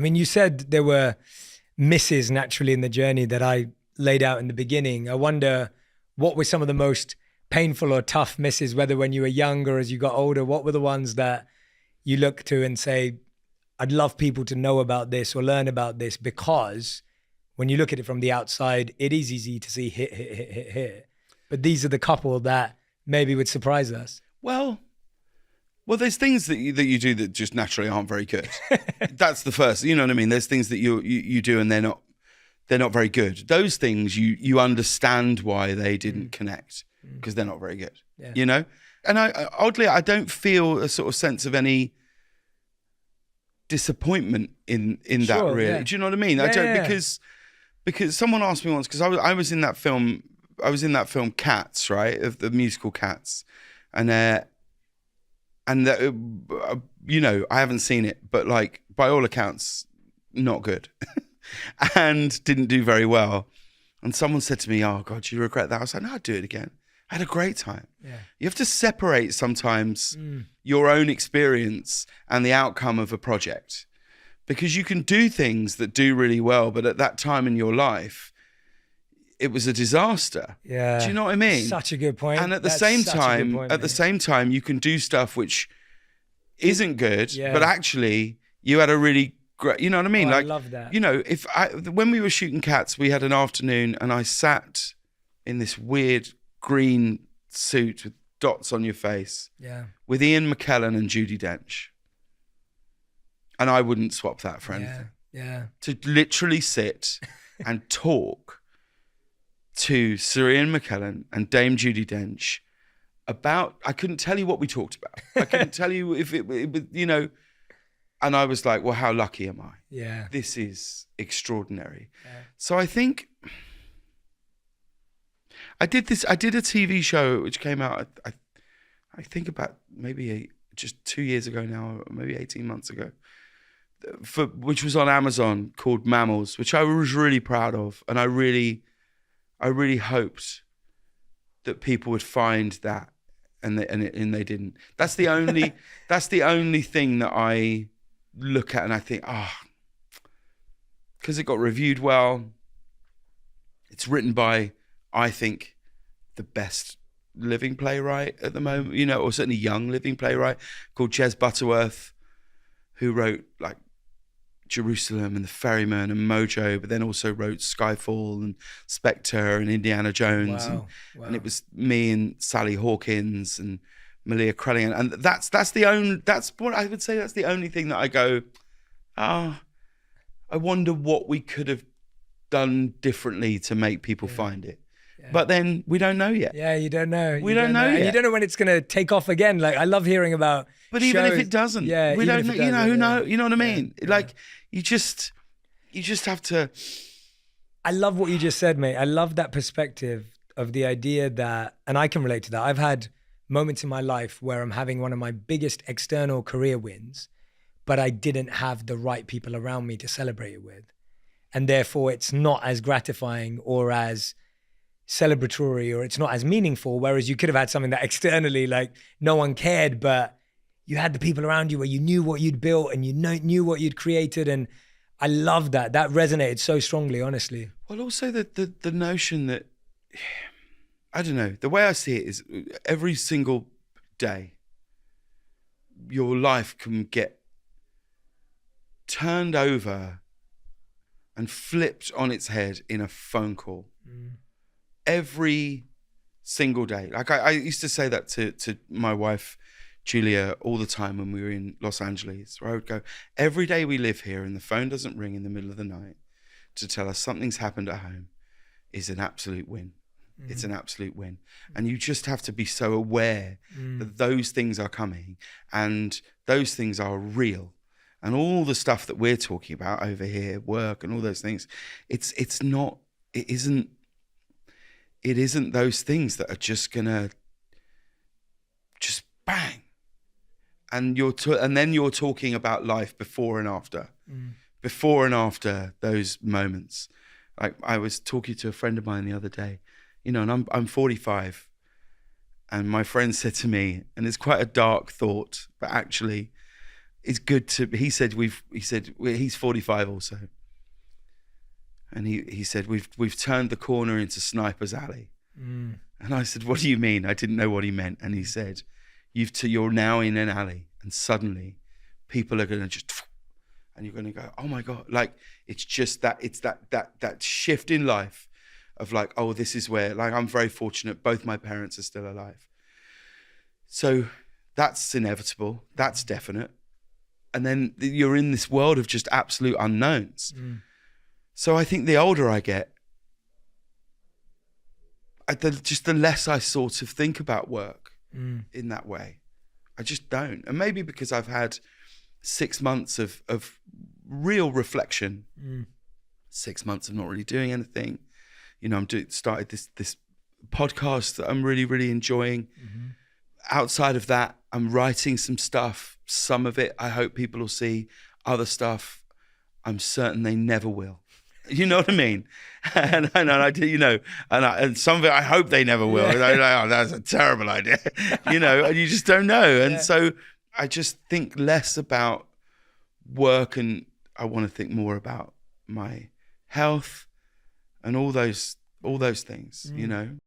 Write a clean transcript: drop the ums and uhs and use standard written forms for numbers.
I mean, you said there were misses naturally in the journey that I laid out in the beginning. I wonder what were some of the most painful or tough misses, whether when you were young or as you got older. What were the ones that you look to and say, I'd love people to know about this or learn about this? Because when you look at it from the outside, it is easy to see hit. But these are the couple that maybe would surprise us. Well, there's things that you do that just naturally aren't very good. That's the first, you know what I mean? There's things that you do and they're not very good. Those things you understand why they didn't connect because they're not very good, you know? And oddly, I don't feel a sort of sense of any disappointment in that really. Yeah. Do you know what I mean? I don't, because someone asked me once, because I was in that film Cats, right? Of the musical Cats. And you know, I haven't seen it, but like by all accounts, not good, and didn't do very well. And someone said to me, "Oh God, do you regret that?" I was like, "No, I'd do it again. I had a great time." Yeah. You have to separate sometimes your own experience and the outcome of a project, because you can do things that do really well, but at that time in your life, it was a disaster. Yeah. Do you know what I mean? Such a good point. And at the same time, you can do stuff which isn't good, but actually you had a really great, you know what I mean? I love that. You know, when we were shooting Cats, we had an afternoon and I sat in this weird green suit with dots on your face with Ian McKellen and Judi Dench. And I wouldn't swap that for anything. Yeah. To literally sit and talk to Sir Ian McKellen and Dame Judi Dench about, I couldn't tell you what we talked about. I couldn't tell you if it was, you know, and I was like, well, how lucky am I? Yeah. This is extraordinary. Yeah. So I think I did a TV show which came out, I think about maybe just 2 years ago now, or maybe 18 months ago, which was on Amazon, called Mammals, which I was really proud of. And I really hoped that people would find that, and they didn't. That's the only thing that I look at and I think, because it got reviewed well. It's written by, I think, the best living playwright at the moment, you know, or certainly young living playwright, called Jez Butterworth, who wrote like Jerusalem and The Ferryman and Mojo, but then also wrote Skyfall and Spectre and Indiana Jones. Wow. And it was me and Sally Hawkins and Malia Krellian. And that's what I would say, that's the only thing that I go, I wonder what we could have done differently to make people find it. Yeah. But then we don't know yet. Yeah, you don't know. We don't know yet. And you don't know when it's going to take off again. Like, I love hearing about But shows. even if it doesn't, we don't know, you know, who know, you know what I mean? Yeah. Like, you just have to. I love what you just said, mate. I love that perspective of the idea that, and I can relate to that. I've had moments in my life where I'm having one of my biggest external career wins, but I didn't have the right people around me to celebrate it with. And therefore it's not as gratifying or as celebratory, or it's not as meaningful. Whereas you could have had something that externally, like, no one cared, but you had the people around you where you knew what you'd built and you knew what you'd created. And I love that. That resonated so strongly, honestly. Well, also the notion that, I don't know, the way I see it is every single day, your life can get turned over and flipped on its head in a phone call. Every single day. Like I used to say that to my wife, Julia, all the time when we were in Los Angeles, where I would go, every day we live here and the phone doesn't ring in the middle of the night to tell us something's happened at home is an absolute win. It's an absolute win. And you just have to be so aware that those things are coming and those things are real. And all the stuff that we're talking about over here, work and all those things, it isn't those things that are just gonna just bang. And then you're talking about life before and after those moments. Like, I was talking to a friend of mine the other day, you know, and I'm 45, and my friend said to me, and it's quite a dark thought, but actually, it's good to. He said he's 45 also, and he said we've turned the corner into Sniper's Alley. And I said, what do you mean? I didn't know what he meant. And he said, you're now in an alley, and suddenly people are going to just, and you're going to go, oh my God. Like, it's just that, it's that shift in life of like, oh, this is where, like, I'm very fortunate. Both my parents are still alive. So that's inevitable. That's definite. And then you're in this world of just absolute unknowns. So I think the older I get, the less I sort of think about work in that way. I just don't. And maybe because I've had 6 months of real reflection, 6 months of not really doing anything. You know, started this podcast that I'm really, really enjoying. Outside of that, I'm writing some stuff. Some of it, I hope people will see. Other stuff, I'm certain they never will. You know what I mean? And I do, you know, and some of it I hope they never will. Oh, that's a terrible idea, you know, and you just don't know. And so I just think less about work, and I want to think more about my health and all those things, you know.